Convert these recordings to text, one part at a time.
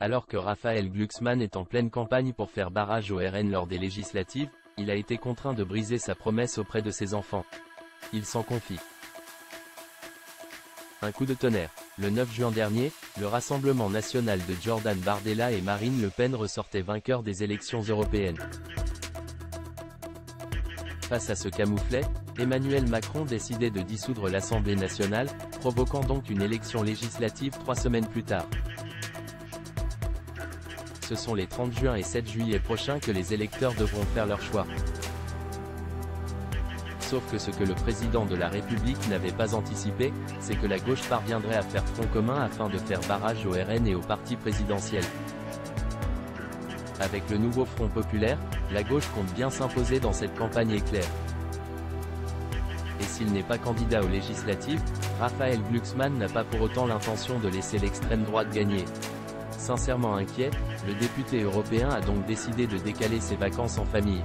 Alors que Raphaël Glucksmann est en pleine campagne pour faire barrage au RN lors des législatives, il a été contraint de briser sa promesse auprès de ses enfants. Il s'en confie. Un coup de tonnerre. Le 9 juin dernier, le Rassemblement national de Jordan Bardella et Marine Le Pen ressortaient vainqueurs des élections européennes. Face à ce camouflet, Emmanuel Macron décidait de dissoudre l'Assemblée nationale, provoquant donc une élection législative 3 semaines plus tard. Ce sont les 30 juin et 7 juillet prochains que les électeurs devront faire leur choix. Sauf que ce que le président de la République n'avait pas anticipé, c'est que la gauche parviendrait à faire front commun afin de faire barrage au RN et au parti présidentiel. Avec le nouveau Front populaire, la gauche compte bien s'imposer dans cette campagne éclair. Et s'il n'est pas candidat aux législatives, Raphaël Glucksmann n'a pas pour autant l'intention de laisser l'extrême droite gagner. Sincèrement inquiet, le député européen a donc décidé de décaler ses vacances en famille.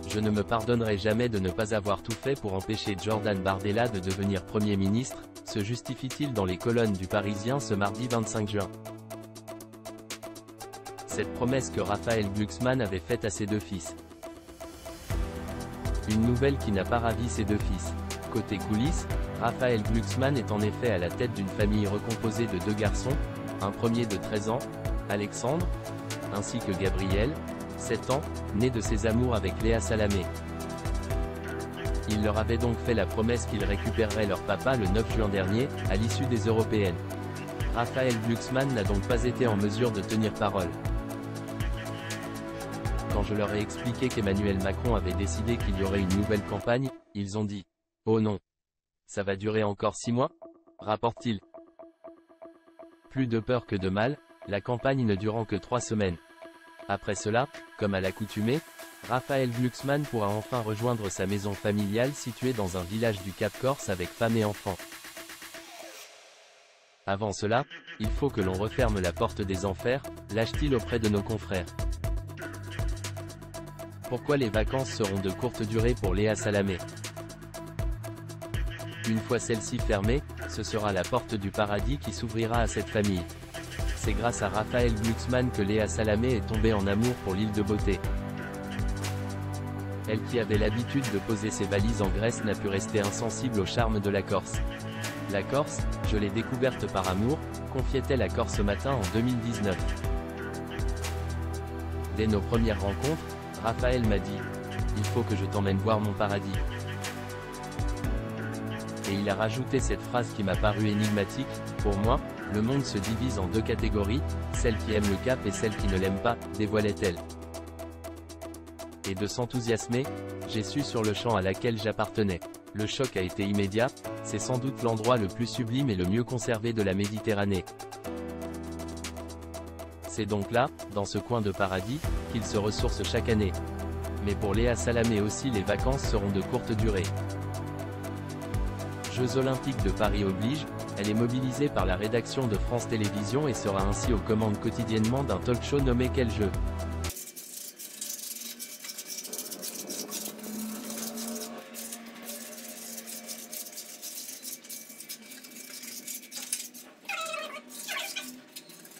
Je ne me pardonnerai jamais de ne pas avoir tout fait pour empêcher Jordan Bardella de devenir Premier ministre, se justifie-t-il dans les colonnes du Parisien ce mardi 25 juin. Cette promesse que Raphaël Glucksmann avait faite à ses deux fils. Une nouvelle qui n'a pas ravi ses deux fils. Côté coulisses, Raphaël Glucksmann est en effet à la tête d'une famille recomposée de deux garçons, un premier de 13 ans, Alexandre, ainsi que Gabriel, 7 ans, né de ses amours avec Léa Salamé. Il leur avait donc fait la promesse qu'ils récupéreraient leur papa le 9 juin dernier, à l'issue des européennes. Raphaël Glucksmann n'a donc pas été en mesure de tenir parole. Quand je leur ai expliqué qu'Emmanuel Macron avait décidé qu'il y aurait une nouvelle campagne, ils ont dit « Oh non! Ça va durer encore 6 mois ?» rapporte-t-il. Plus de peur que de mal, la campagne ne durant que 3 semaines. Après cela, comme à l'accoutumée, Raphaël Glucksmann pourra enfin rejoindre sa maison familiale située dans un village du Cap Corse avec femme et enfants. Avant cela, il faut que l'on referme la porte des enfers, lâche-t-il auprès de nos confrères. Pourquoi les vacances seront de courte durée pour Léa Salamé? Une fois celle-ci fermée, ce sera la porte du paradis qui s'ouvrira à cette famille. C'est grâce à Raphaël Glucksmann que Léa Salamé est tombée en amour pour l'île de beauté. Elle qui avait l'habitude de poser ses valises en Grèce n'a pu rester insensible au charme de la Corse. La Corse, je l'ai découverte par amour, confiait-elle à Corse Matin en 2019. Dès nos premières rencontres, Raphaël m'a dit « Il faut que je t'emmène voir mon paradis ». Et il a rajouté cette phrase qui m'a paru énigmatique, pour moi, le monde se divise en deux catégories, celles qui aiment le Cap et celles qui ne l'aiment pas, dévoilait-elle. Et de s'enthousiasmer, j'ai su sur le champ à laquelle j'appartenais. Le choc a été immédiat, c'est sans doute l'endroit le plus sublime et le mieux conservé de la Méditerranée. C'est donc là, dans ce coin de paradis, qu'il se ressource chaque année. Mais pour Léa Salamé aussi les vacances seront de courte durée. Jeux Olympiques de Paris oblige, elle est mobilisée par la rédaction de France Télévisions et sera ainsi aux commandes quotidiennement d'un talk-show nommé Quel jeu ?